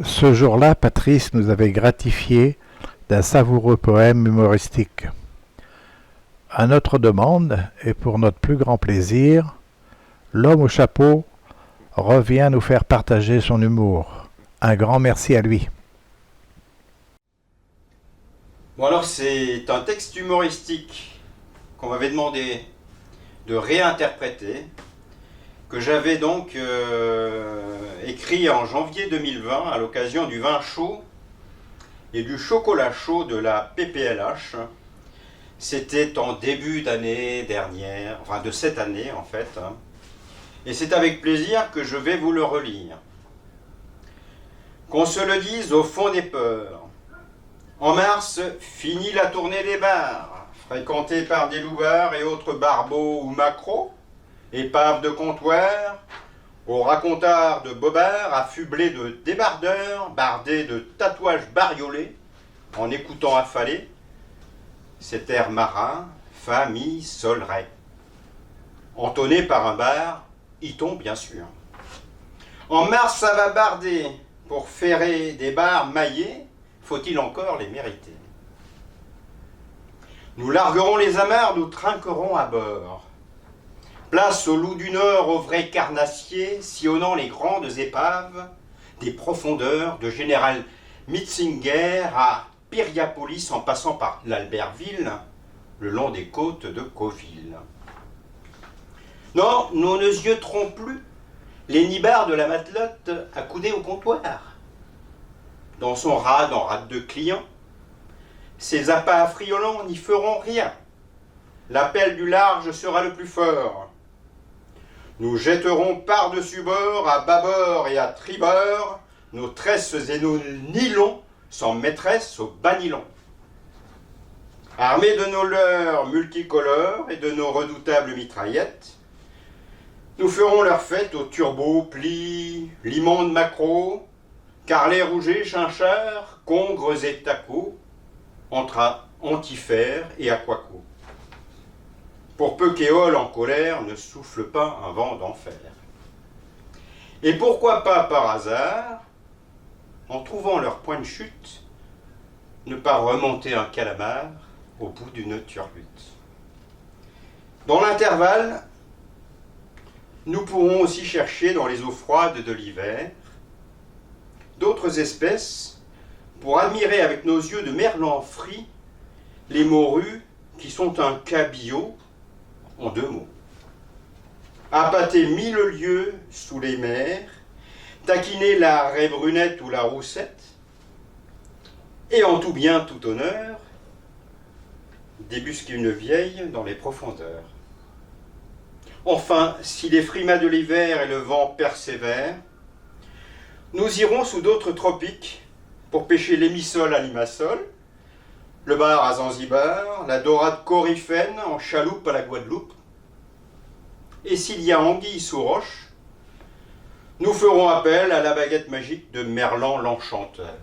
Ce jour-là, Patrice nous avait gratifiés d'un savoureux poème humoristique. À notre demande, et pour notre plus grand plaisir, l'homme au chapeau revient nous faire partager son humour. Un grand merci à lui. Bon alors c'est un texte humoristique qu'on m'avait demandé de réinterpréter, que j'avais donc écrit en janvier 2020 à l'occasion du vin chaud et du chocolat chaud de la PPLH. C'était en début d'année dernière, enfin de cette année en fait, hein. Et c'est avec plaisir que je vais vous le relire. Qu'on se le dise au fond des peurs. En mars, finit la tournée des bars, fréquentée par des louvards et autres barbeaux ou macros, épaves de comptoir, aux racontars de bobards, affublés de débardeurs, bardés de tatouages bariolés, en écoutant affaler cet air marin, fa, mi, sol, ré, entonné par un bar, hiton bien sûr. En mars, ça va barder, pour ferrer des bars maillés, faut-il encore les mériter? Nous larguerons les amarres, nous trinquerons à bord. Place au loup du Nord, au vrai carnassier, sillonnant les grandes épaves, des profondeurs de Général Mitzinger à Piriapolis en passant par l'Albertville, le long des côtes de Cauville. Non, nous ne zioterons plus les nibards de la matelote accoudés au comptoir. Dans son rade en rade de clients, ces appâts affriolants n'y feront rien. L'appel du large sera le plus fort. Nous jetterons par-dessus bord, à bâbord et à tribord, nos tresses et nos nylons sans maîtresse au bas nylon. Armés de nos leurres multicolores et de nos redoutables mitraillettes, nous ferons leur fête aux turbots, plis, l'immonde maquereau, carlets rougets, chinchards, congres et tacos, entre antifères et aquacos. Pour peu qu'Éole en colère ne souffle pas un vent d'enfer. Et pourquoi pas par hasard, en trouvant leur point de chute, ne pas remonter un calamar au bout d'une turbute. Dans l'intervalle, nous pourrons aussi chercher dans les eaux froides de l'hiver d'autres espèces pour admirer avec nos yeux de merlan frits les morues qui sont un cabillaud en deux mots. Appâter 1000 lieues sous les mers, taquiner la raie brunette ou la roussette, et en tout bien, tout honneur, débusquer une vieille dans les profondeurs. Enfin, si les frimas de l'hiver et le vent persévèrent, nous irons sous d'autres tropiques pour pêcher l'émissol à Limassol, le bar à Zanzibar, la dorade coryphène en chaloupe à la Guadeloupe. Et s'il y a anguille sous roche, nous ferons appel à la baguette magique de Merlan l'Enchanteur.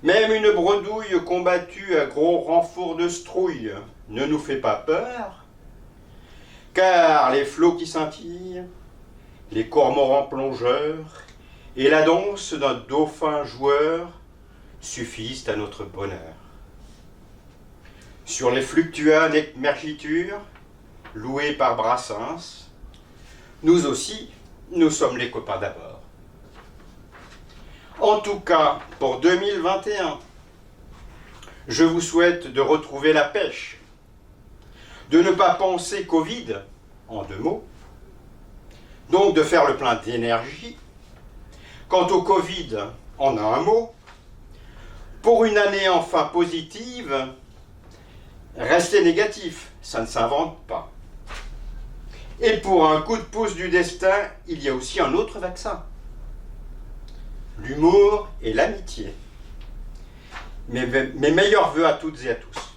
Même une bredouille combattue à gros renforts de strouille ne nous fait pas peur, car les flots qui scintillent, les cormorans plongeurs et la danse d'un dauphin joueur suffisent à notre bonheur. Sur les fluctuats mergitures, loués par Brassens, nous aussi, nous sommes les copains d'abord. En tout cas, pour 2021, je vous souhaite de retrouver la pêche, de ne pas penser Covid, en deux mots, donc de faire le plein d'énergie. Quant au Covid, en un mot, pour une année enfin positive, restez négatif, ça ne s'invente pas. Et pour un coup de pouce du destin, il y a aussi un autre vaccin. L'humour et l'amitié. Mes meilleurs vœux à toutes et à tous.